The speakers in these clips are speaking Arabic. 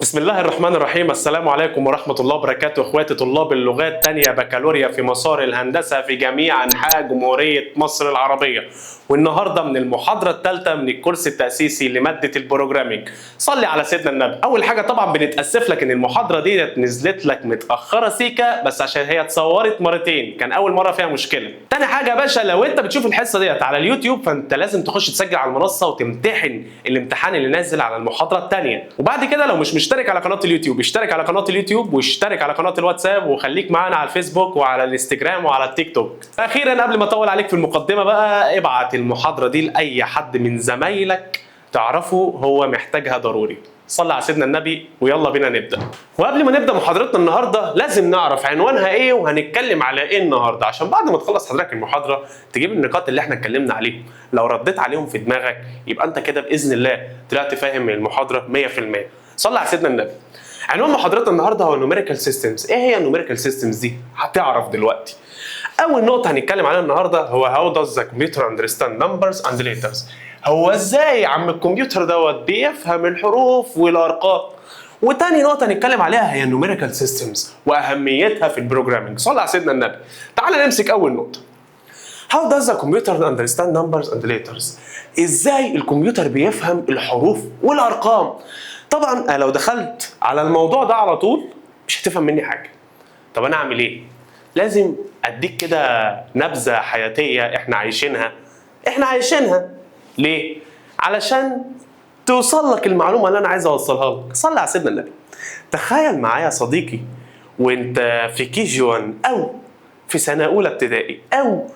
بسم الله الرحمن الرحيم. السلام عليكم ورحمة الله وبركاته اخواتي طلاب اللغات تانية بكالوريا في مسار الهندسة في جميع انحاء جمهورية مصر العربية. والنهاردة من المحاضرة الثالثة من الكورس التأسيسي لمادة البروجرامينج. صلي على سيدنا النبي. اول حاجة طبعا بنتأسف لك ان المحاضرة دي نزلت لك متأخرة سيكا، بس عشان هي اتصورت مرتين كان اول مرة فيها مشكلة. تاني حاجة يا باشا، لو انت بتشوف الحصة ديت على اليوتيوب فانت لازم تخش تسجل على المنصة وتمتحن الامتحان اللي نازل على المحاضرة الثانية. وبعد كده لو مش مشترك على قناه اليوتيوب اشترك على قناه اليوتيوب واشترك على قناه الواتساب وخليك معانا على الفيسبوك وعلى الانستجرام وعلى التيك توك. اخيرا قبل ما اطول عليك في المقدمه بقى، ابعت المحاضره دي لاي حد من زمايلك تعرفه هو محتاجها ضروري. صلى على سيدنا النبي ويلا بينا نبدا. وقبل ما نبدا محاضرتنا النهارده لازم نعرف عنوانها ايه وهنتكلم على ايه النهارده، عشان بعد ما تخلص حضرتك المحاضره تجيب النقاط اللي احنا اتكلمنا عليهم. لو رديت عليهم في دماغك يبقى انت كده باذن الله طلعت فاهم المحاضره 100%. صلى على سيدنا النبي. عنوان محاضرتنا النهارده هو النوميريكال سيستمز. ايه هي النوميريكال سيستمز دي؟ هتعرف دلوقتي. اول نقطه هنتكلم عليها النهارده هو هاو does the computer understand numbers and letters. هو ازاي يا عم الكمبيوتر دوت بيفهم الحروف والارقام. وتاني نقطه هنتكلم عليها هي النوميريكال سيستمز واهميتها في البروجرامينج. صلى على سيدنا النبي. تعال نمسك اول نقطه. How does the computer understand numbers and letters؟ ازاي الكمبيوتر بيفهم الحروف والارقام؟ طبعا لو دخلت على الموضوع ده على طول مش هتفهم مني حاجه. طب انا اعمل ايه؟ لازم اديك كده نبذه حياتيه احنا عايشينها. ليه؟ علشان توصل لك المعلومه اللي انا عايز اوصلها لك. صلي على سيدنا النبي. تخيل معايا يا صديقي وانت في كي جي 1 او في سنه اولى ابتدائي او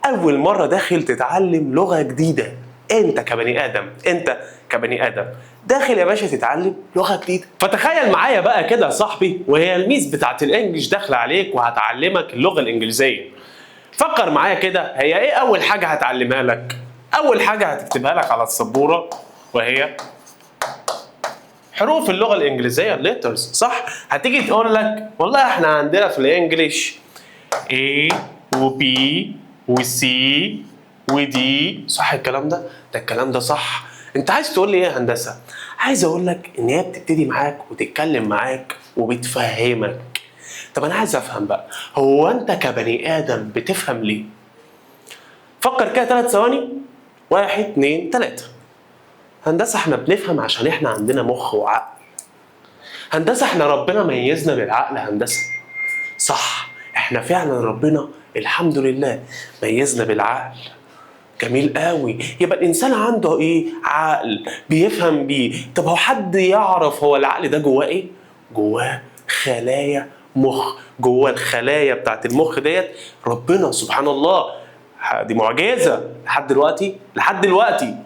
اول مره داخل تتعلم لغه جديده. انت كبني ادم داخل يا باشا تتعلم لغه جديده. فتخيل معايا بقى كده يا صاحبي وهي الميس بتاعت الانجليش داخله عليك وهتعلمك اللغه الانجليزيه. فكر معايا كده، هي ايه اول حاجه هتعلمها لك؟ اول حاجه هتكتبها لك على السبوره وهي حروف اللغه الانجليزيه الليترز، صح؟ هتيجي تقول لك والله احنا عندنا في الانجليش A و B و C و D، صح الكلام ده؟ ده الكلام ده صح. انت عايز تقول لي ايه يا هندسه؟ عايز اقول لك ان هي بتبتدي معاك وتتكلم معاك وبتفهمك. طب انا عايز افهم بقى، هو انت كبني ادم بتفهم ليه؟ فكر كده 3 ثواني. 1 2 3. هندسه احنا بنفهم عشان احنا عندنا مخ وعقل. هندسه احنا ربنا ميزنا بالعقل. هندسه صح، احنا فعلا ربنا الحمد لله ميزنا بالعقل. جميل قوي. يبقى الانسان عنده ايه؟ عقل بيفهم بيه. طب هو حد يعرف هو العقل ده جواه ايه؟ جواه خلايا مخ. جوه الخلايا بتاعت المخ ديت ربنا سبحان الله، دي معجزه. لحد دلوقتي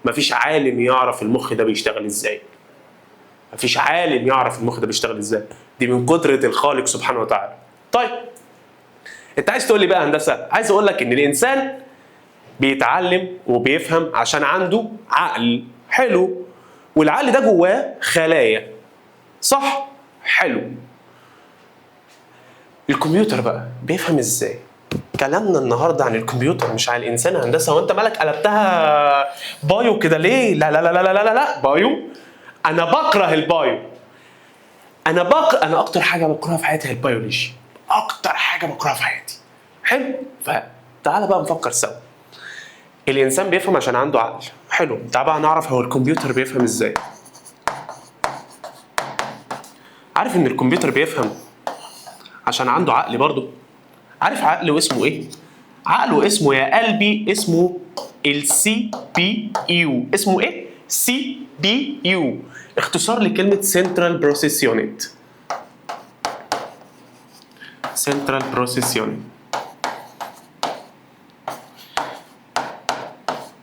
مفيش عالم يعرف المخ ده بيشتغل ازاي. دي من قدرة الخالق سبحانه وتعالى. طيب انت عايز تقول لي بقى هندسه؟ عايز اقول لك ان الانسان بيتعلم وبيفهم عشان عنده عقل حلو، والعقل ده جواه خلايا، صح؟ حلو. الكمبيوتر بقى بيفهم ازاي؟ كلامنا النهارده عن الكمبيوتر مش عن الانسان. هندسه وانت مالك قلبتها بايو كده ليه؟ لا لا لا لا لا لا بايو. انا بكره البايو. انا اكتر حاجه بكرهها في حياتي هي البيولوجي. اكتر حاجه بكرهها في حياتي. حلو؟ فتعالى بقى نفكر سوا. الانسان بيفهم عشان عنده عقل حلو. تعال بقى نعرف هو الكمبيوتر بيفهم ازاي. عارف ان الكمبيوتر بيفهم عشان عنده عقل برضه؟ عارف عقله اسمه ايه؟ عقله اسمه يا قلبي اسمه السي بي يو. اسمه ايه؟ سي بي يو، اختصار لكلمه سنترال بروسيس يونت. سنترال بروسيس يونت.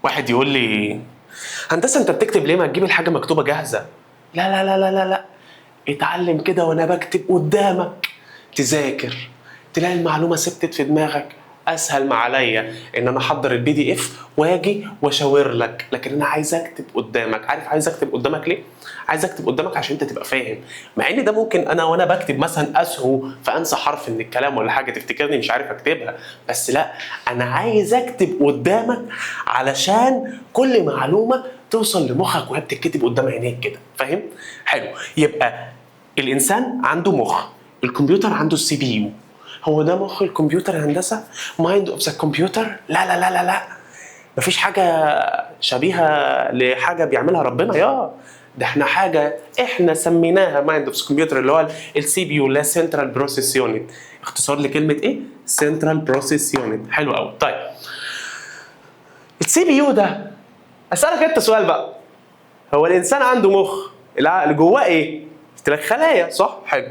واحد يقول لي هندسه انت بتكتب ليه؟ ما تجيب الحاجه مكتوبه جاهزه. لا لا لا لا لا لا، اتعلم كده وانا بكتب قدامك. تذاكر تلاقي المعلومه ثبتت في دماغك. اسهل ما عليا ان انا احضر البي دي اف واجي واشاور لك، لكن انا عايز اكتب قدامك. عارف عايز اكتب قدامك ليه؟ عايز اكتب قدامك عشان انت تبقى فاهم. مع ان ده ممكن انا وانا بكتب مثلا اسهو فانسى حرف من الكلام ولا حاجه تفتكرني مش عارف اكتبها، بس لا، انا عايز اكتب قدامك علشان كل معلومه توصل لمخك وهي بتتكتب قدام عينيك كده، فاهم؟ حلو. يبقى الانسان عنده مخ، الكمبيوتر عنده السي بي يو. هو ده مخ الكمبيوتر يا هندسه؟ مايند اوف ذا كمبيوتر؟ لا لا لا لا لا، مفيش حاجه شبيهه لحاجه بيعملها ربنا. ده احنا سميناها مايند اوف ذا كمبيوتر، اللي هو السي بي يو، لا سنترال بروسيس يونت، اختصار لكلمه ايه؟ سنترال بروسيس يونت. حلو قوي. طيب السي بي يو ده، اسالك انت سؤال بقى، هو الانسان عنده مخ، العقل جواه ايه؟ قلت لك خلايا، صح؟ حلو.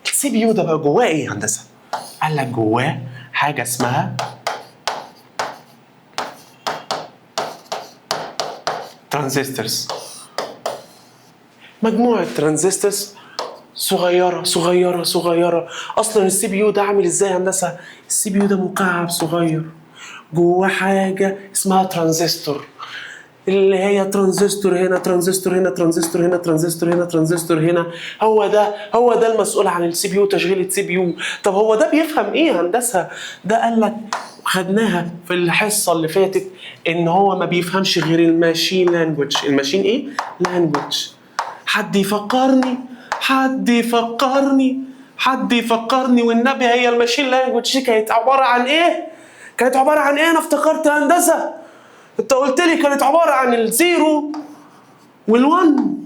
السي بي يو ده بقى جواه ايه يا هندسه؟ قال لك جواه حاجه اسمها ترانزستورز، مجموعه ترانزستورز صغيره صغيره صغيره. اصلا السي بي يو ده عامل ازاي يا هندسه؟ السي بي يو ده مكعب صغير جواه حاجه اسمها ترانزستور، اللي هي ترانزستور هنا، ترانزستور هنا، ترانزستور هنا، ترانزستور هنا، ترانزستور هنا. هو ده المسؤول عن السي بي يو، تشغيل السي بي يو. طب هو ده بيفهم ايه يا هندسه؟ ده قال لك خدناها في الحصه اللي فاتت ان هو ما بيفهمش غير الماشين لانجوج. الماشين ايه؟ لانجوج. حد يفكرني، حد يفكرني، حد يفكرني والنبي، هي الماشين لانجوج دي كانت عباره عن ايه؟ كانت عباره عن ايه؟ انا افتكرت يا هندسه، انت قلت لي كانت عباره عن الزيرو والون.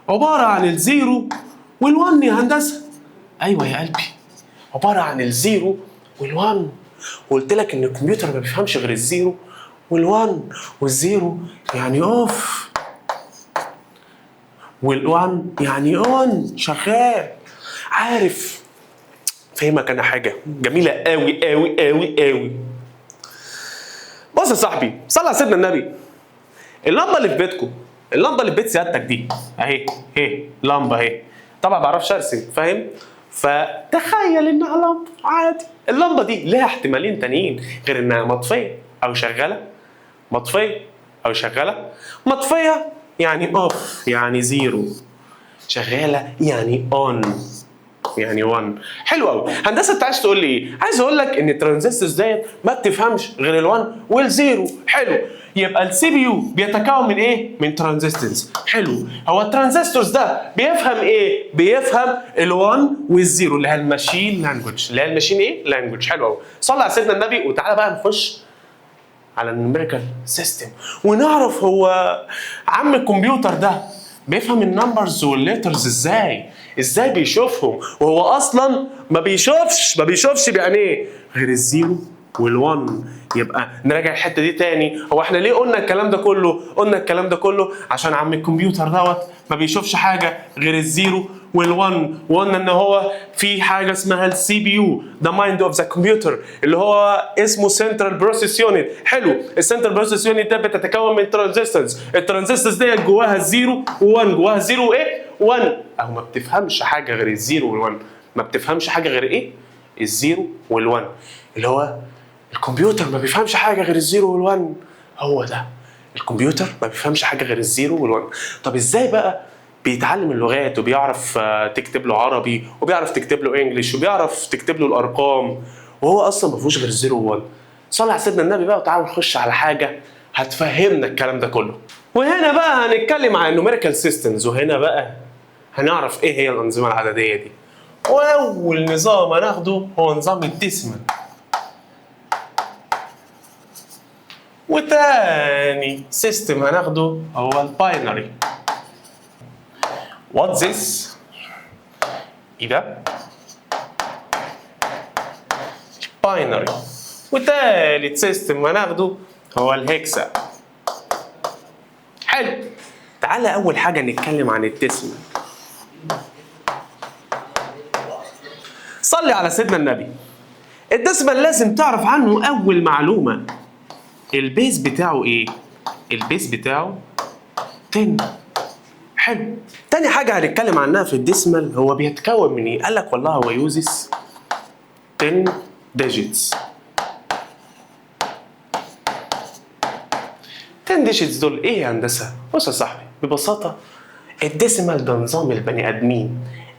عباره عن الزيرو والون يا هندسه. ايوه يا قلبي، عباره عن الزيرو والون. وقلت لك ان الكمبيوتر ما بيفهمش غير الزيرو والون. والزيرو يعني اوف، والون يعني اون، شغال. عارف، فهمك انا حاجه جميله قوي قوي قوي قوي. بص يا صاحبي، صلي على سيدنا النبي. اللمبه اللي في بيتكم، اللمبه اللي في بيت سيادتك دي اهي، لمبه اهي. طبعا ما بعرفش ارسم، فاهم؟ فتخيل انها لمبه عادي. اللمبه دي ليها احتمالين تانيين غير انها مطفيه او شغاله. مطفيه او شغاله. مطفيه يعني اوف، يعني زيرو. شغاله يعني اون، يعني 1. حلو قوي. هندسه انت عايز تقول لي ايه؟ عايز اقول لك ان الترانزستورز ديت ما بتفهمش غير ال1 وال0. حلو. يبقى السي بي يو بيتكون من ايه؟ من ترانزستورز. حلو. هو الترانزستورز ده بيفهم ايه؟ بيفهم ال1 وال0 اللي هي الماشين لانجوج، اللي هي الماشين ايه؟ لانجوج. حلو قوي. صلي على سيدنا النبي وتعالى بقى نخش على النيوميريكال سيستم ونعرف هو عم الكمبيوتر ده بيفهم النمبرز والليترز ازاي بيشوفهم، وهو اصلا ما بيشوفش بعينيه غير الزيرو والون. يبقى نراجع الحته دي تاني. هو احنا ليه قلنا الكلام ده كله؟ قلنا الكلام ده كله عشان عم الكمبيوتر دوت ما بيشوفش حاجه غير الزيرو والون. وقلنا ان هو في حاجه اسمها السي بي يو، ده مايند اوف ذا كمبيوتر، اللي هو اسمه سنترال بروسيس يونت. حلو. السنترال بروسيس يونت ده بتتكون من ترانزستورز. الترانزستورز ديت جواها الزيرو و1، جواها زيرو وايه؟ 1. او ما بتفهمش حاجه غير الزيرو والون. ما بتفهمش حاجه غير ايه؟ الزيرو والون. اللي هو الكمبيوتر ما بيفهمش حاجه غير الزيرو والون. هو ده الكمبيوتر ما بيفهمش حاجه غير الزيرو والون. طب ازاي بقى بيتعلم اللغات وبيعرف تكتب له عربي وبيعرف تكتب له انجلش وبيعرف تكتب له الارقام وهو اصلا ما فيهوش غير الزيرو والون؟ صلي على سيدنا النبي بقى وتعالوا نخش على حاجه هتفهمنا الكلام ده كله. وهنا بقى هنتكلم عن النوميريكال سيستمز، وهنا بقى هنعرف ايه هي الانظمه العدديه دي. واول نظام هناخده هو نظام الديسيمال، وتاني سيستم هناخده هو الباينري. What's this؟ ايه ده؟ باينري. وتالت سيستم هناخده هو الهكسا. حلو. تعالى اول حاجه نتكلم عن الديسيمال. صلي على سيدنا النبي. الديسيمال لازم تعرف عنه اول معلومه، البيز بتاعه ايه؟ البيز بتاعه 10. حلو. تاني حاجة هنتكلم عنها في الديسمال، هو بيتكون من ايه؟ قال لك والله هو يوزس 10 digits. 10 digits دول ايه يا هندسة؟ بص يا صاحبي، ببساطة الديسمال ده نظام البني ادمين.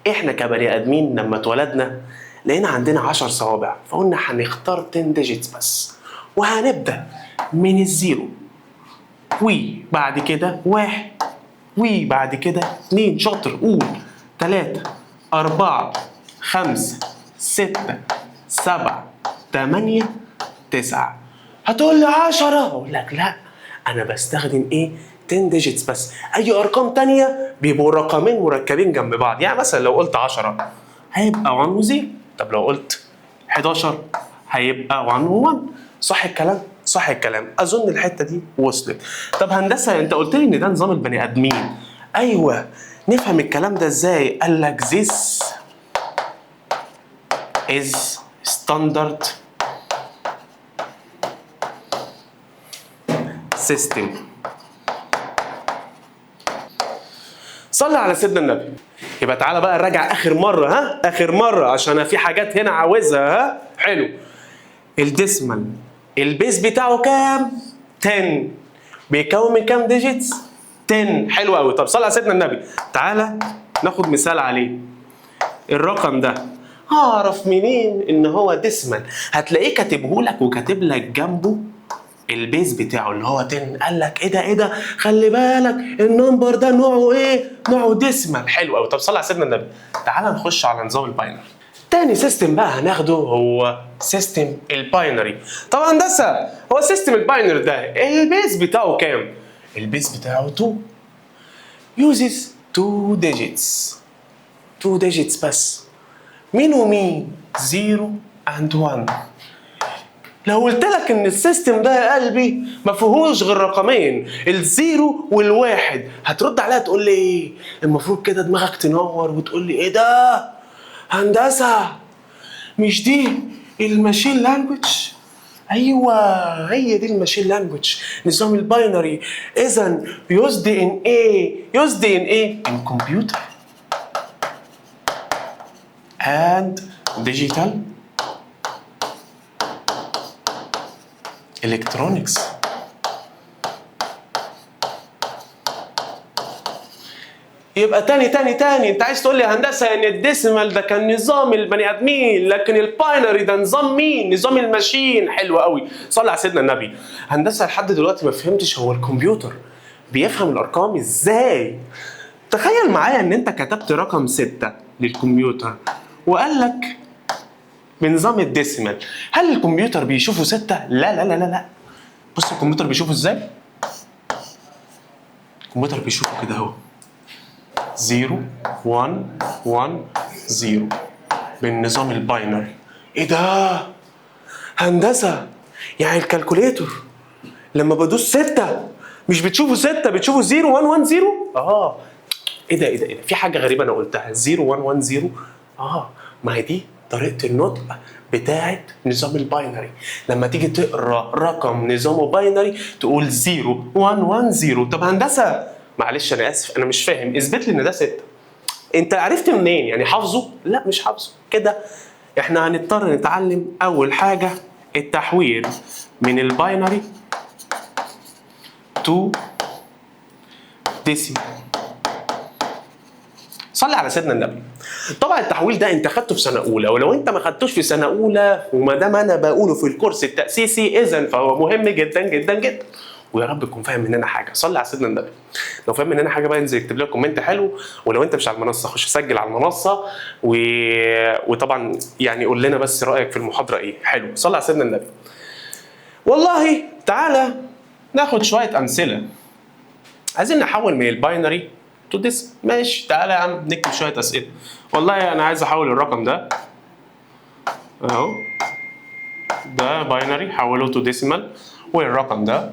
احنا كبني ادمين لما اتولدنا لقينا عندنا 10 صوابع، فقلنا هنختار 10 digits بس، وهنبدأ من الزيرو وبعد كده 1 وبعد كده 2 شاطر قول 3 4 5 6 7 8 9 هتقول لي 10 اقول لك لا انا بستخدم ايه 10 ديجيتس بس اي ارقام تانية بيبقوا رقمين مركبين جنب بعض يعني مثلا لو قلت 10 هيبقى 1 و 0 طب لو قلت 11 هيبقى 1 و 1 صح الكلام صح الكلام اظن الحته دي وصلت طب هندسه انت قلت لي ان ده نظام البني ادمين ايوه نفهم الكلام ده ازاي قال لك this is standard system صلي على سيدنا النبي يبقى تعالى بقى نراجع اخر مره اخر مره عشان في حاجات هنا عاوزها حلو الديسمال البيس بتاعه كام 10 بيكون من كام ديجيتس 10 حلو قوي طب صلي على سيدنا النبي تعالى ناخد مثال عليه الرقم ده هعرف منين ان هو ديسمال هتلاقيه كاتبه لك وكاتب لك جنبه البيز بتاعه اللي هو 10 قال لك ايه ده خلي بالك النمبر ده نوعه ايه نوعه ديسمال حلو قوي طب صلي على سيدنا النبي تعال نخش على نظام الباينري تاني سيستم بقى هناخده هو سيستم الباينري طبعا هندسه هو سيستم الباينري ده البيز بتاعه كام البيز بتاعه 2 uses 2 digits 2 digits بس مين ومين 0 and 1 لو قلت لك ان السيستم ده يا قلبي ما فيهوش غير رقمين الزيرو والواحد هترد عليها تقول لي ايه المفروض كده دماغك تنور وتقول لي ايه ده هندسه مش دي الماشين لانجوج ايوه هي دي الماشين لانجوج نظام الباينري اذا يوزد ان ايه يوزد ان ايه ان كمبيوتر and digital electronics يبقى تاني انت عايز تقول لي يا هندسه ان الديسيمال ده كان نظام البني ادمين لكن الباينري ده نظام مين نظام الماشين حلو قوي صلي على سيدنا النبي هندسه لحد دلوقتي ما فهمتش هو الكمبيوتر بيفهم الارقام ازاي تخيل معايا ان انت كتبت رقم 6 للكمبيوتر وقال لك بنظام الديسيمال هل الكمبيوتر بيشوفه 6 لا بص الكمبيوتر بيشوفه ازاي الكمبيوتر بيشوفه كده اهو 0 1 1 0 بالنظام الباينري ايه ده هندسه يعني الكالكوليتور لما بدوس 6 مش بتشوفه 6 بتشوفه 0 1 1 0 ايه ده في حاجه غريبه انا قلتها 0 1 1 0 ما هي دي طريقه النطق بتاعه نظام الباينري لما تيجي تقرا رقم نظامه باينري تقول 0 1 1 0 طب هندسه معلش انا اسف انا مش فاهم اثبت لي ان ده 6 انت عرفت منين يعني حافظه لا مش حافظه كده احنا هنضطر نتعلم اول حاجه التحويل من الباينري تو ديسيمال صلي على سيدنا النبي طبعا التحويل ده انت خدته في سنه اولى ولو انت ما خدتوش في سنه اولى وما دام انا بقوله في الكورس التاسيسي اذا فهو مهم جدا جدا جدا ويا رب تكون فاهم مننا حاجه صلي على سيدنا النبي لو فاهم مننا حاجه بقى انزل اكتب لنا كومنت حلو ولو انت مش على المنصه خش سجل على المنصه وطبعا يعني قول لنا بس رايك في المحاضره ايه حلو صلي على سيدنا النبي والله تعالى ناخد شويه امثله عايزين نحول من الباينري تو ديس ماشي تعالى يا عم نكتب شويه اسئله والله انا عايز احول الرقم ده اهو ده باينري حوله تو ديسيمال والرقم ده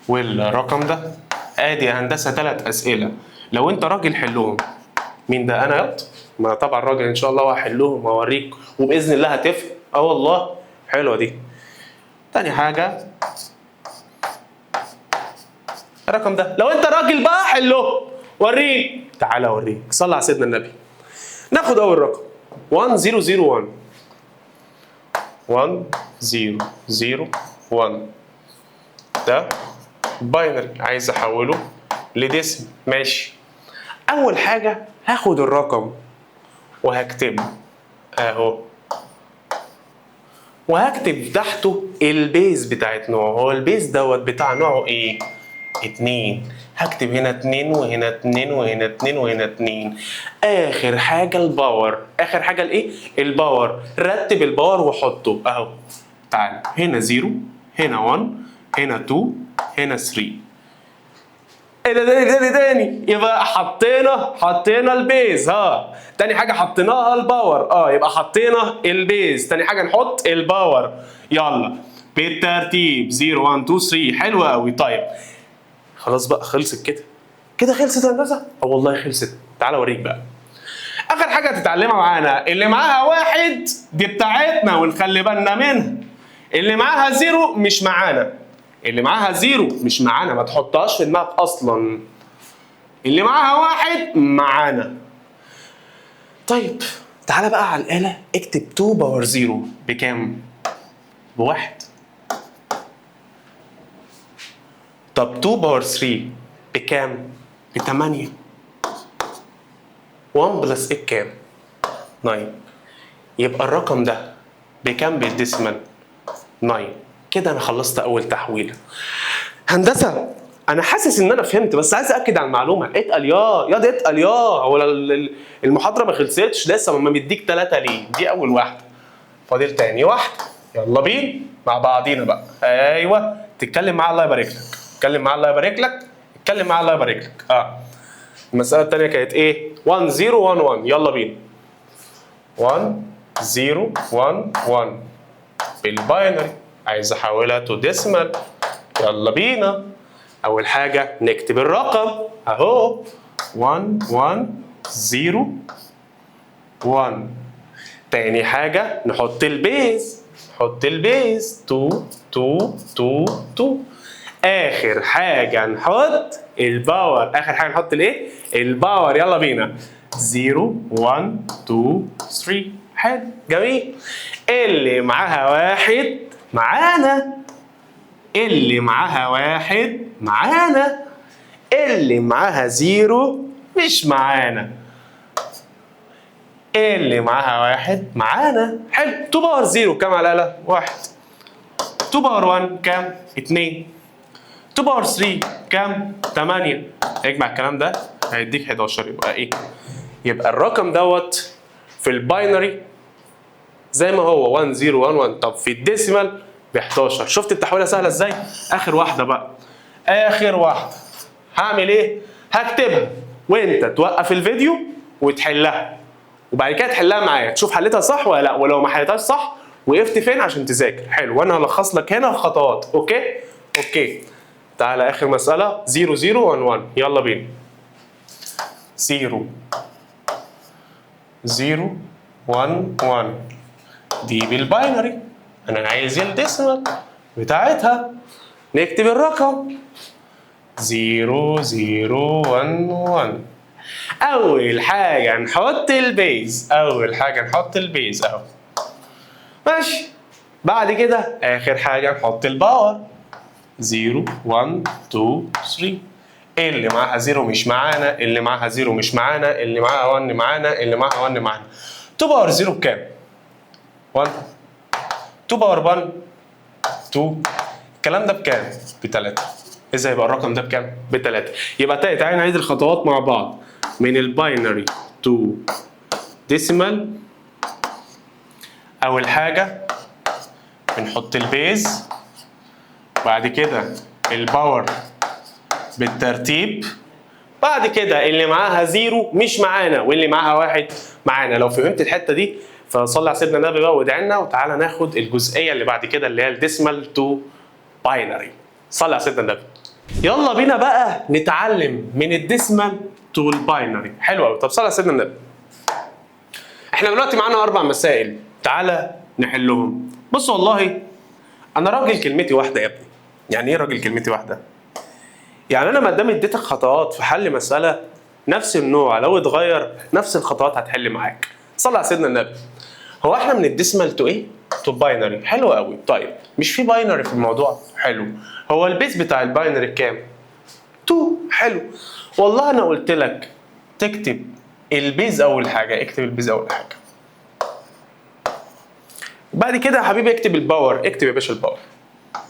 والرقم ده ادي يا هندسه 3 اسئله لو انت راجل حلهم مين ده انا ياض ما طبعا راجل ان شاء الله وهحلهم واوريك وباذن الله هتفهم والله حلوه دي تاني حاجه الرقم ده لو انت راجل بقى حله وريني تعالى اوريك صلي على سيدنا النبي ناخد اول رقم 1001 1001 ده باينري عايز احوله لديسم ماشي اول حاجه هاخد الرقم وهكتبه اهو وهكتب تحته البيز بتاعت نوعه. هو البيز دوت بتاع نوعه ايه؟ 2. هكتب هنا 2 وهنا 2 وهنا 2 وهنا 2. اخر حاجه الباور. اخر حاجه الايه؟ الباور. رتب الباور وحطه اهو. تعال هنا 0 هنا 1 هنا 2 هنا 3. ايه ده تاني يبقى حطينا البيز. تاني حاجه حطيناها الباور. يبقى حطينا البيز. تاني حاجه نحط الباور. يلا بالترتيب 0 1 2 3. حلو قوي. طيب خلاص بقى خلصت كده خلصت هندسه. والله خلصت. تعال اوريك بقى. اخر حاجه هتتعلمها معانا اللي معاها 1 دي بتاعتنا ونخلي بالنا منها. اللي معاها 0 مش معانا. اللي معاها 0 مش معانا، ما تحطهاش في دماغك اصلا. اللي معاها 1 معانا. طيب تعالى بقى على الآلة اكتب 2 باور 0 بكام؟ ب1. طب 2 باور 3 بكام؟ ب8. 1 بلس ايه بكام؟ 9. يبقى الرقم ده بكام بالديسيمال؟ 9. كده انا خلصت اول تحويله. هندسه انا حاسس ان انا فهمت، بس عايز اكد على المعلومه. اتقل ده اتقل هو المحاضره ما خلصتش لسه. ما مديك 3 ليه؟ دي اول واحده. فاضل تاني واحده. يلا بينا مع بعضينا بقى. ايوه تتكلم معاه الله يبارك لك. اتكلم معاه الله يبارك لك. اتكلم معاه الله يبارك لك. المساله الثانيه كانت ايه؟ 1 0 1 1. يلا بينا. 1 0 1 1 بالباينري. عايز احولها تو ديسمال. يلا بينا. اول حاجه نكتب الرقم اهو 1 1 0 1. تاني حاجه نحط البيز. 2 2 2 2. اخر حاجه نحط الباور. اخر حاجه نحط الايه؟ الباور. يلا بينا. 0 1 2 3. حلو جميل. اللي معاها 1 معانا. اللي معاها 1 معانا. اللي معاها 0 مش معانا. اللي معاها 1 معانا. حلو. 2 باور 0 كام على الآلة؟ 1. 2 باور 1 كام؟ 2. 2 باور 3 كام؟ 8. اجمع الكلام ده هيديك 11. يبقى ايه؟ يبقى الرقم دوت في الباينري زي ما هو 1 0 1 1. طب في الديسيمال ب 11. شفت التحويله سهله ازاي؟ اخر واحده بقى. اخر واحده هعمل ايه؟ هكتبها وانت توقف الفيديو وتحلها، وبعد كده تحلها معايا تشوف حلتها صح ولا لا، ولو ما حلتهاش صح وقفت فين عشان تذاكر. حلو. وانا هلخص لك هنا الخطوات. اوكي. تعالى اخر مساله 0 0 1 1. يلا بينا. 0 0 1 1 دي بالباينري. انا عايز الديسمال بتاعتها. نكتب الرقم 0 0 1 1. اول حاجه نحط البيز. اهو. ماشي. بعد كده اخر حاجه نحط الباور 0 1 2 3. اللي معاها 0 مش معانا. اللي معاها 0 مش معانا. اللي معاها 1 معانا. اللي معاها 1 معانا. 2 باور 0 بكام؟ 1. 2 باور 1 2. الكلام ده بكام؟ ب3. ازاي يبقى الرقم ده بكام؟ ب3. يبقى تعالى نعيد الخطوات مع بعض. من الباينري تو ديسيمال. اول حاجه بنحط البيز. بعد كده الباور بالترتيب. بعد كده اللي معاها 0 مش معانا واللي معاها 1 معانا. لو فهمت الحته دي فصلي على سيدنا النبي بقى وادعي لنا، وتعالى ناخد الجزئيه اللي بعد كده اللي هي الديسمال تو باينري. صلي على سيدنا النبي. يلا بينا بقى نتعلم من الديسمال تو الباينري. حلو قوي. طب صلي على سيدنا النبي. احنا دلوقتي معانا 4 مسائل، تعالى نحلهم. بص والله انا راجل كلمتي واحده يا ابني. يعني ايه راجل كلمتي واحده؟ يعني انا ما دام اديتك خطوات في حل مساله نفس النوع، لو اتغير نفس الخطوات هتحل معاك. صلي على سيدنا النبي. هو احنا من الديسمال تو ايه؟ تو باينري. حلو قوي. طيب مش في باينري في الموضوع؟ حلو. هو البيز بتاع الباينري كام؟ 2. حلو. والله انا قلت لك تكتب البيز اول حاجه. اكتب البيز اول حاجه. بعد كده يا حبيبي اكتب الباور، اكتب يا باشا الباور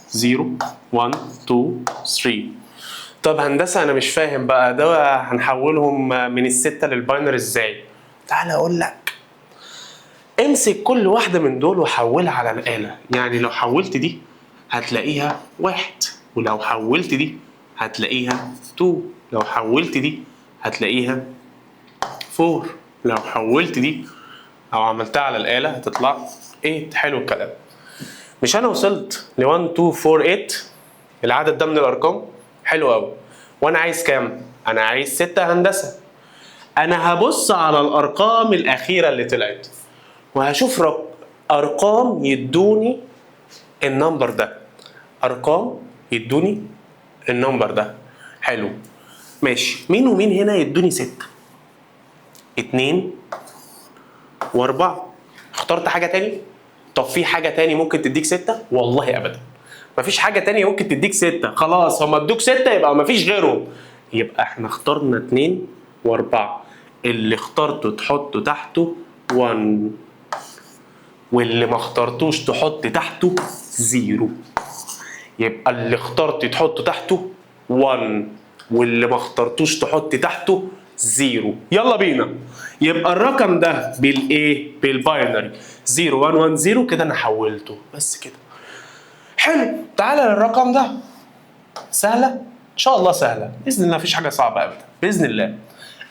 0 1 2 3. طب هندسه انا مش فاهم بقى ده هنحولهم من الستة للباينري ازاي؟ تعالى اقول لك. امسك كل واحده من دول وحولها على الاله. يعني لو حولت دي هتلاقيها 1، ولو حولت دي هتلاقيها 2، لو حولت دي هتلاقيها 4، لو حولت دي او عملتها على الاله هتطلع 8. حلو الكلام. مش انا وصلت ل 1 2 4 8 العدد ده من الارقام؟ حلو قوي. وانا عايز كام؟ انا عايز 6 هندسه. انا هبص على الارقام الاخيره اللي طلعت وهشوف ارقام يدوني النمبر ده، ارقام يدوني النمبر ده. حلو ماشي. مين ومين هنا يدوني 6؟ 2 و4. اخترت حاجه تاني؟ طب في حاجه تاني ممكن تديك 6؟ والله ابدا مفيش حاجه تانية ممكن تديك 6. خلاص هما ادوك 6 يبقى مفيش غيرهم. يبقى احنا اخترنا 2 و4. اللي اخترته تحطه تحته 1، واللي ما اخترتوش تحط تحته 0. يبقى اللي اخترت تحطه تحته 1، واللي ما اخترتوش تحط تحته 0. يلا بينا. يبقى الرقم ده بالايه؟ بالباينري 0 1 1 0 كده انا حولته بس كده. حلو. تعالى للرقم ده. سهله ان شاء الله، سهله باذن الله، مفيش حاجه صعبه ابدا باذن الله.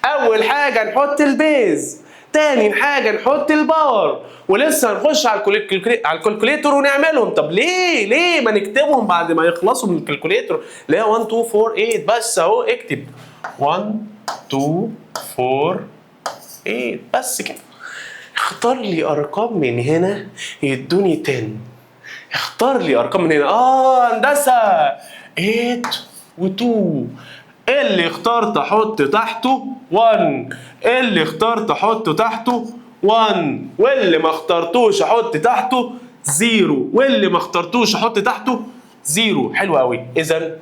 اول حاجه نحط البيز، تاني حاجه نحط الباور، ولسه هنخش على الكالكوليتور ونعملهم. طب ليه ما نكتبهم بعد ما يخلصوا من الكالكوليتور؟ اللي هي 1 2 4 8 بس اهو. اكتب 1 2 4 8 بس كده. اختار لي ارقام من هنا يدوني 10. اختار لي ارقام من هنا. هندسه 8 و2. اللي اخترت احط تحته 1، اللي اخترت احطه تحته 1، واللي ما اخترتوش احط تحته 0، واللي ما اخترتوش احط تحته 0. حلو قوي. اذا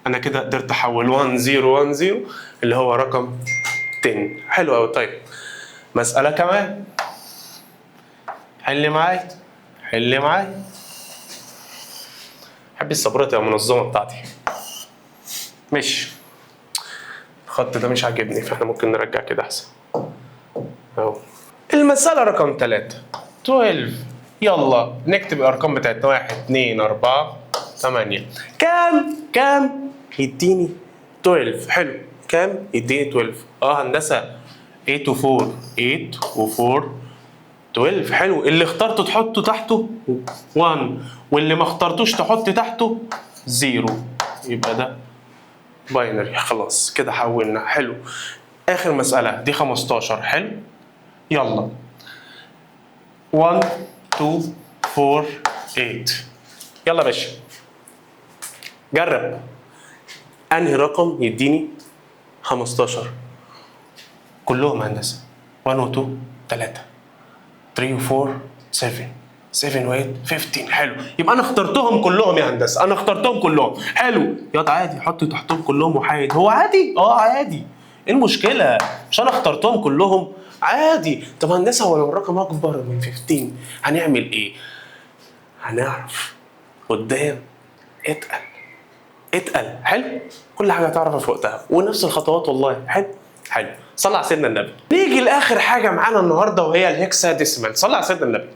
انا كده قدرت احول 1 0 1 0 اللي هو رقم 10. حلو قوي. طيب مسألة كمان. حل معايا حل معايا. حب الصبرات يا منظمة بتاعتي. ماشي. الخط ده مش عاجبني فاحنا ممكن نرجع كده احسن اهو. المسألة رقم 3 12. يلا نكتب الارقام بتاعتنا 1 2 4 8. كام يديني 12. حلو. كام يديني 12؟ هندسة 8 و 4 8 و 4 12. حلو. اللي اخترته تحطه تحته 1، واللي ما اخترتوش تحط تحته 0. يبقى ده باينري. خلاص كده حولنا. حلو. اخر مسألة دي 15. حلو. يلا 1 2 4 8. يلا يا باشا جرب. انهي رقم يديني 15؟ كلهم هندسة. 1 و 2 3 3 و 4 7 7 و 8 15. حلو. يبقى انا اخترتهم كلهم يا هندسه، انا اخترتهم كلهم. حلو. ياض عادي حط تحتهم كلهم وحايد. هو عادي؟ عادي. ايه المشكله؟ مش انا اخترتهم كلهم عادي. طب هندسه هو لو الرقم اكبر من 15 هنعمل ايه؟ هنعرف قدام. اتقل. حلو. كل حاجه هتعرفها في وقتها ونفس الخطوات. والله حلو. صلى على سيدنا النبي. نيجي لاخر حاجه معانا النهارده وهي الهكسا ديسيمال. صلى على سيدنا النبي.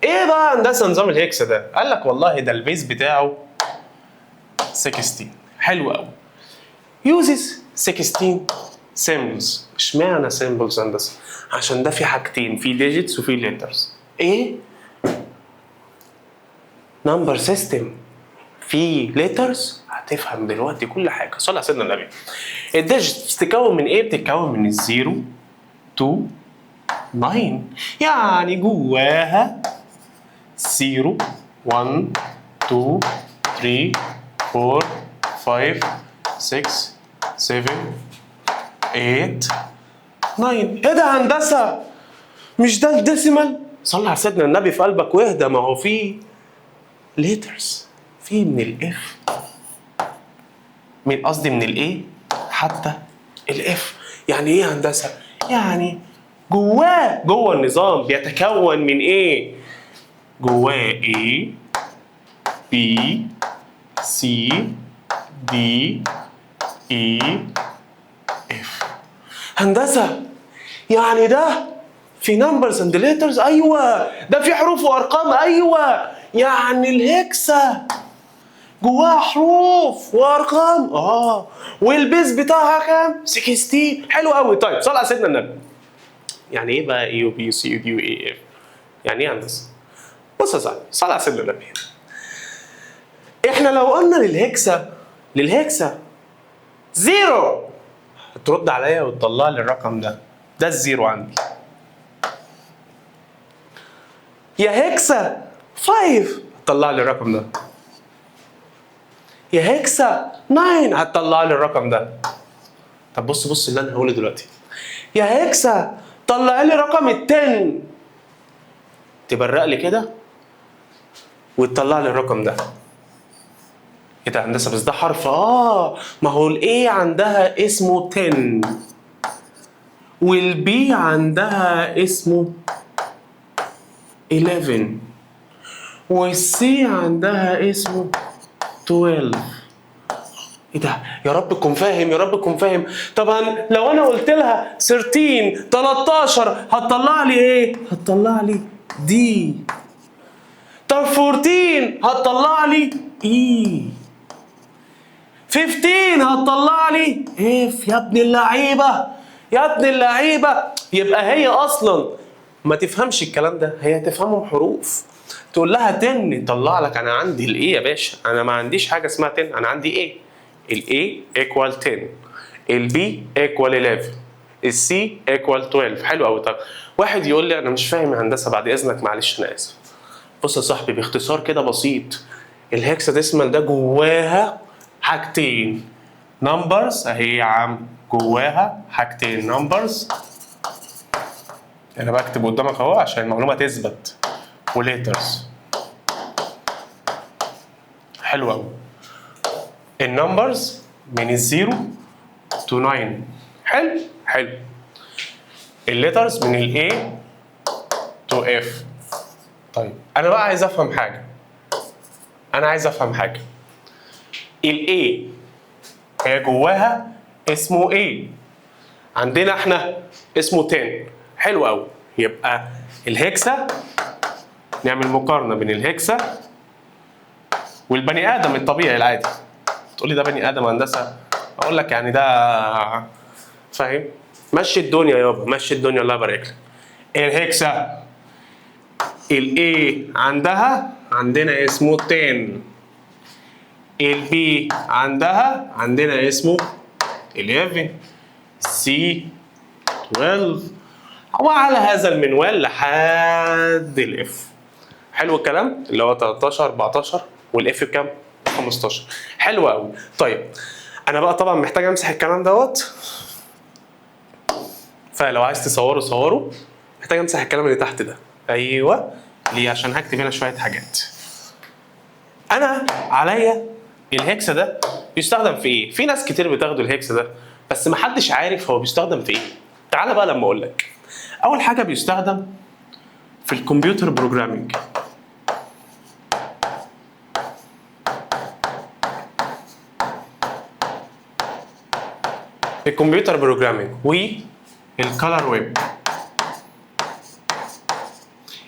ايه بقى هندسه نظام الهكسا ده؟ قال لك والله ده البيز بتاعه 16. حلو قوي. يوزز 16 سيمبلز. اشمعنى سيمبلز هندسه؟ عشان ده في حاجتين، في ديجيتس وفي ليترز. ايه؟ نمبر سيستم في ليترز. هتفهم دلوقتي كل حاجه. صلى على سيدنا النبي. الديجيتس بتتكون من ايه؟ بتتكون من الزيرو تو 9. يعني جواها 0 1 2 3 4 5 6 7 8 9. ايه ده هندسه؟ مش ده الديسيمال؟ صلي على سيدنا النبي في قلبك واهدى. ما هو في ليترز، في من الاف، من الايه حتى الاف. يعني ايه هندسه؟ يعني جوه النظام بيتكون من ايه؟ جواه A B C D E F. هندسة يعني ده في نمبرز اند ليترز؟ ايوه. ده في حروف وارقام؟ ايوه. يعني الهكسة جواها حروف وارقام؟ والبيز بتاعها كام؟ 16. حلو قوي. طيب صل على سيدنا النبي. يعني ايه بقى اي وبي وسي ودي واي اف؟ يعني ايه يا هندسه؟ بص يا صاحبي، صل على سيدنا النبي. احنا لو قلنا للهكسة زيرو، هترد عليا وتطلع لي الرقم ده الزيرو عندي. يا هكسة 5 هتطلع لي الرقم ده. يا هكسة 9 هتطلع لي الرقم ده. طب بص اللي انا هقوله دلوقتي. يا هكسة طلع لي رقم ال10. تبرق لي كده وتطلع لي الرقم ده. ايه ده هندسه؟ بس ده حرف. ما هو الاي عندها اسمه 10 والبي عندها اسمه 11 والسي عندها اسمه 12. ايه ده؟ يا رب تكون فاهم، يا رب تكون فاهم. طبعا لو انا قلت لها 13 13 هتطلع لي ايه؟ هتطلع لي دي. طب 14 هتطلع لي اي. 15 هتطلع لي اف. يا ابن اللعيبه، يا ابن اللعيبه. يبقى هي اصلا ما تفهمش الكلام ده، هي تفهمهم حروف. تقول لها 10 طلع لك. انا عندي الايه يا باشا، انا ما عنديش حاجه اسمها 10، انا عندي ايه. الاي ايكوال 10، البي ايكوال 11، السي ايكوال 12. حلو قوي. طب واحد يقول لي انا مش فاهم يا هندسه، بعد اذنك معلش انا اسف. بص يا صاحبي، باختصار كده بسيط، الهكساديسمال ده جواها حاجتين. نمبرز اهي يا عم، جواها حاجتين نمبرز. انا بكتب قدامك اهو عشان المعلومه تثبت. وليترز. حلو قوي. النمبرز من الزيرو تو 9. حلو. الليترز من الاي تو اف. طيب انا بقى عايز افهم حاجه. الاي هي جواها اسمه ايه؟ عندنا احنا اسمه 10. حلو قوي. يبقى الهكسة، نعمل مقارنة بين الهكسة والبني آدم الطبيعي العادي. تقولي ده بني آدم هندسة؟ أقول لك يعني ده فاهم؟ مشي الدنيا يابا، مشي الدنيا، الله يبارك لك. الهكسة الاي عندنا اسمه 10. البي عندنا اسمه 11. سي 12. وعلى هذا المنوال لحد الاف. حلو الكلام، اللي هو 13 14 والاف بكام؟ 15. حلو قوي. طيب انا بقى طبعا محتاج امسح الكلام دوت، فلو عايز صوره. محتاج امسح الكلام اللي تحت ده. ايوه. ليه؟ عشان هكتب هنا شويه حاجات. انا عليا الهكسا ده بيستخدم في ايه؟ في ناس كتير بتاخدوا الهكسا ده بس محدش عارف هو بيستخدم في ايه. تعالى بقى لما اقول لك. اول حاجه بيستخدم في الكمبيوتر بروجرامينج. الكمبيوتر بروجرامينج والكالر ويب.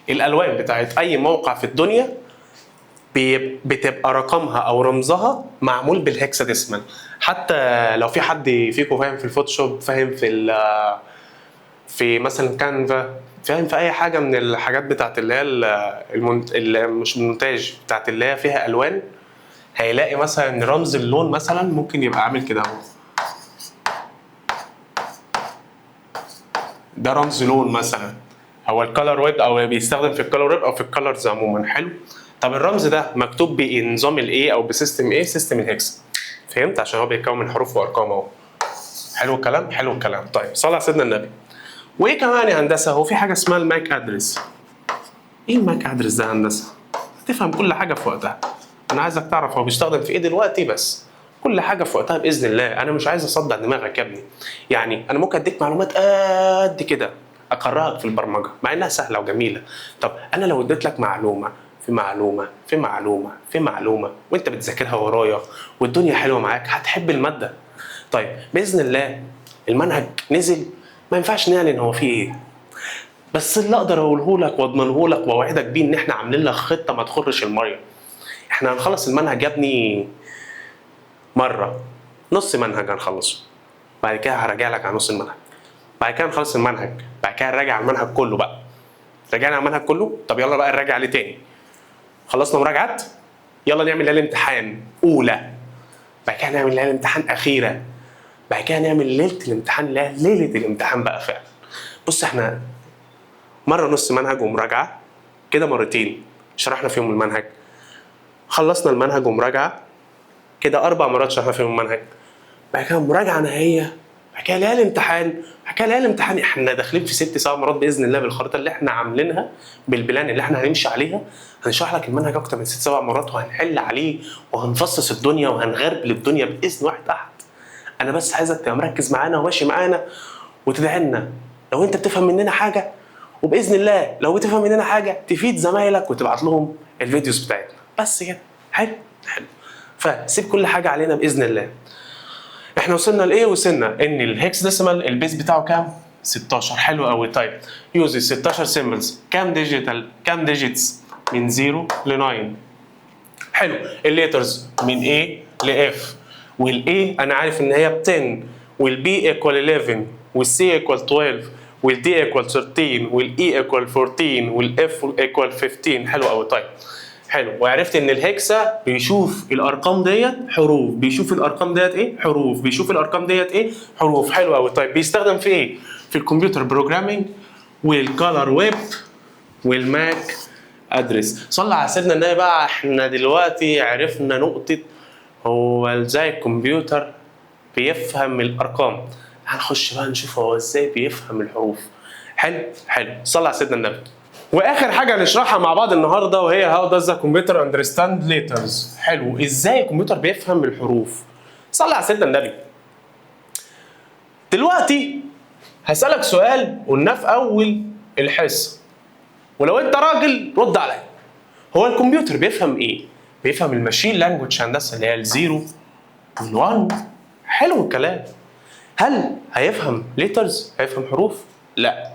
الالوان بتاعت اي موقع في الدنيا بتبقى رقمها او رمزها معمول بالهكساديسمال. حتى لو في حد فيكم فاهم في الفوتوشوب، فاهم في مثلا كانفا، فاهم في اي حاجه من الحاجات بتاعت اللي هي مش المونتاج، بتاعت اللي هي فيها الوان، هيلاقي مثلا رمز اللون مثلا ممكن يبقى عامل كده اهو. ده رمز لون مثلا، هو الكالر ويب، او بيستخدم في الكالر ويب او في الكالرز عموما. حلو. طب الرمز ده مكتوب بنظام الايه او بسيستم ايه؟ سيستم الهكس. فهمت؟ عشان هو بيتكون من حروف وارقام اهو. حلو الكلام، حلو الكلام. طيب صلى على سيدنا النبي. وايه كمان يا هندسه؟ هو في حاجه اسمها الماك ادرس. ايه الماك ادرس ده يا هندسه؟ هتفهم كل حاجه في وقتها. انا عايزك تعرف هو بيستخدم في ايه دلوقتي بس. كل حاجه في وقتها باذن الله. انا مش عايز اصدع دماغك يا ابني. يعني انا ممكن اديك معلومات قد كده، اكرهك في البرمجه مع انها سهله وجميله. طب انا لو اديت لك معلومه في معلومه في معلومه في معلومه وانت بتذاكرها ورايا والدنيا حلوه معاك، هتحب الماده. طيب باذن الله المنهج نزل، ما ينفعش نعلن هو فيه ايه، بس اللي اقدر اقوله لك واضمنه لك واوعدك بيه ان احنا عاملين لك خطه ما تخرش الميه. احنا هنخلص المنهج يا ابني مره، نص منهج هنخلصه، بعد كده هراجع لك على نص المنهج، بعد كده نخلص المنهج، بعد كده نراجع على المنهج كله بقى. راجعنا على المنهج كله، طب يلا بقى نراجع عليه تاني. خلصنا مراجعات، يلا نعمل ليله امتحان اولى، بعد كده نعمل ليله امتحان اخيره، بعد كده نعمل ليله الامتحان، ليله الامتحان بقى فعلا. بص احنا مره نص منهج ومراجعه، كده مرتين شرحنا فيهم المنهج. خلصنا المنهج ومراجعه، كده 4 مرات شرحنا فيهم المنهج. بعد كده مراجعه نهائيه، بعد كده ليالي امتحان، بعد كده ليالي امتحان. احنا داخلين في 6 7 مرات باذن الله بالخريطه اللي احنا عاملينها، بالبلان اللي احنا هنمشي عليها. هنشرح لك المنهج اكتر من 6 7 مرات، وهنحل عليه وهنفصص الدنيا وهنغربل الدنيا باذن واحد احد. انا بس عايزك تبقى مركز معانا وماشي معانا وتدعي لنا لو انت بتفهم مننا حاجه، وباذن الله لو بتفهم مننا حاجه تفيد زمايلك وتبعت لهم الفيديوز بتاعتنا. بس كده، حلو حلو. فسيب كل حاجه علينا باذن الله. احنا وصلنا لايه؟ وصلنا ان الهكس ديسيمال البيز بتاعه كام؟ 16. حلو قوي. طيب يوز ال 16 سيمبلز كام ديجيتال؟ كام ديجيتس؟ من 0 ل 9. حلو. الليترز من A ل F، والاي انا عارف ان هي ب 10، والبي ايكوال 11، والسي ايكوال 12، والدي ايكوال 13، والاي ايكوال 14، والاف ايكوال 15. حلو قوي. طيب حلو. وعرفت ان الهكسا بيشوف الارقام ديت حروف، بيشوف الارقام ديت ايه؟ حروف، بيشوف الارقام ديت ايه؟ حروف. حلو قوي. طيب بيستخدم في ايه؟ في الكمبيوتر بروجرامينج والكالر ويب والماك ادرس. صلى على سيدنا النبي بقى. احنا دلوقتي عرفنا نقطة هو ازاي الكمبيوتر بيفهم الارقام، هنخش بقى نشوف هو ازاي بيفهم الحروف. حلو حلو. صلى على سيدنا النبي. واخر حاجه نشرحها مع بعض النهارده وهي هاو داز ذا كمبيوتر اندرستاند ليترز. حلو. ازاي الكمبيوتر بيفهم الحروف؟ صلى على سيدنا النبي. دلوقتي هسألك سؤال قلناه في اول الحصه، ولو انت راجل رد عليا. هو الكمبيوتر بيفهم ايه؟ بيفهم الماشين لانجوج هندسه اللي هي الزيرو وال1. حلو الكلام. هل هيفهم ليترز؟ هيفهم حروف؟ لا.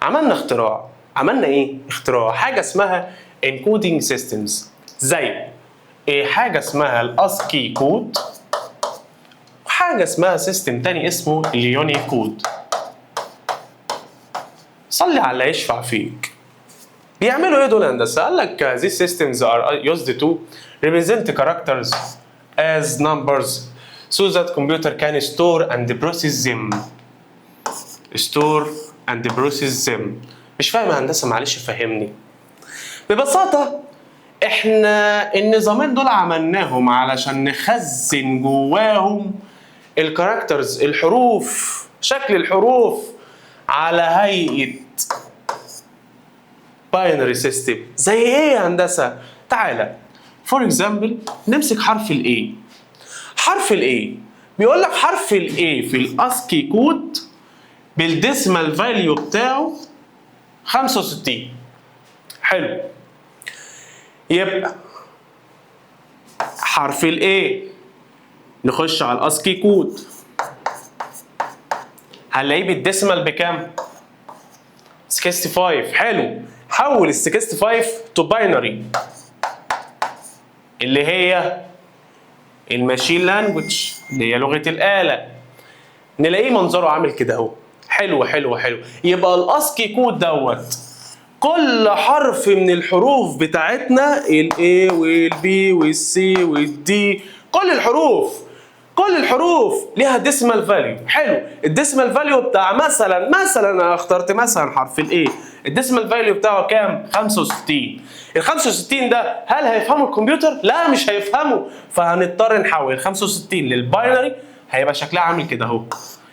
عملنا اختراع. عملنا ايه؟ اختراع حاجه اسمها انكودينج سيستمز، زي ايه؟ حاجه اسمها الاسكي كود، وحاجه اسمها سيستم تاني اسمه اليوني كود. صلي على اللي يشفع فيك. بيعملوا ايه دول يا هندسه؟ قال لك these systems are used to represent characters as numbers so that computer can store and process them. store and process them. مش فاهم يا هندسه؟ معلش فهمني. ببساطه احنا النظامين دول عملناهم علشان نخزن جواهم الكاركترز، الحروف، شكل الحروف على هيئه باينري سيستم. زي ايه يا هندسه؟ تعالى فور اكزامبل نمسك حرف الاي. حرف الاي بيقول لك حرف الاي في الاسكي كود بالديسمال فاليو بتاعه 65. حلو. يبقى حرف الاي نخش على الاسكي كود هنلاقيه بالديسمال بكام؟ 65. حلو. حول ال 65 تو باينري اللي هي الماشين لانجوج اللي هي لغه الاله، نلاقيه منظره عامل كده اهو. حلو حلو حلو. يبقى الاسكي كود دوت كل حرف من الحروف بتاعتنا الاي والبي والسي والدي، كل الحروف ليها ديسمال فاليو. حلو. الديسمال فاليو بتاع مثلا انا اخترت مثلا حرف الاي، الديسمال فاليو بتاعه كام؟ 65. ال 65 ده هل هيفهمه الكمبيوتر؟ لا مش هيفهمه، فهنضطر نحول 65 للباينري، هيبقى شكلها عامل كده اهو.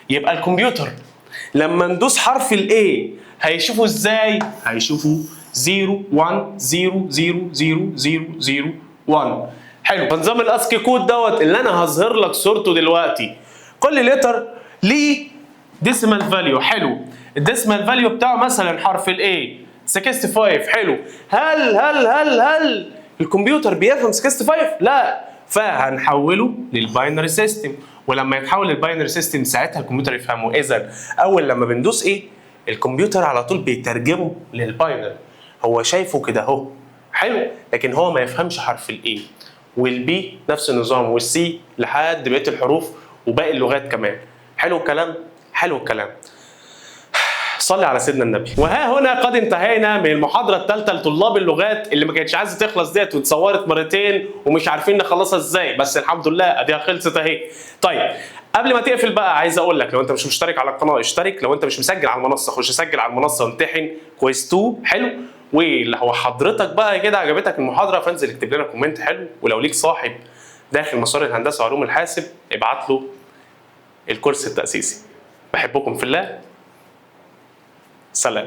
يبقى الكمبيوتر لما ندوس حرف الاي هيشوفه ازاي؟ هيشوفه 0 1 0 0 0 0 0 1. حلو. فنظام الاسكي كود دوت اللي انا هظهر لك صورته دلوقتي، كل لتر ليه ديسيمال فاليو. حلو. الديسيمال فاليو بتاعه مثلا حرف الاي 65. حلو. هل الكمبيوتر بيفهم 65؟ لا. فهنحوله للباينري سيستم، ولما يتحول للباينري سيستم ساعتها الكمبيوتر يفهمه. اذا اول لما بندوس ايه الكمبيوتر على طول بيترجمه للباينري. هو شايفه كده اهو. حلو. لكن هو ما يفهمش حرف الاي، والبي نفس النظام، والسي لحد بقيه الحروف وباقي اللغات كمان. حلو الكلام. حلو الكلام. صلي على سيدنا النبي. وها هنا قد انتهينا من المحاضره الثالثه لطلاب اللغات اللي ما كانتش عايزه تخلص ديت، واتصورت مرتين ومش عارفين نخلصها ازاي، بس الحمد لله اديها خلصت اهي. طيب قبل ما تقفل بقى عايز اقول لك لو انت مش مشترك على القناه اشترك، لو انت مش مسجل على المنصه خش سجل على المنصه وامتحن كويس 2. حلو. ولو حضرتك بقى كده عجبتك المحاضره فانزل اكتب لنا كومنت حلو، ولو ليك صاحب داخل مسار الهندسه وعلوم الحاسب ابعت له الكورس التاسيسي. بحبكم في الله. سلام.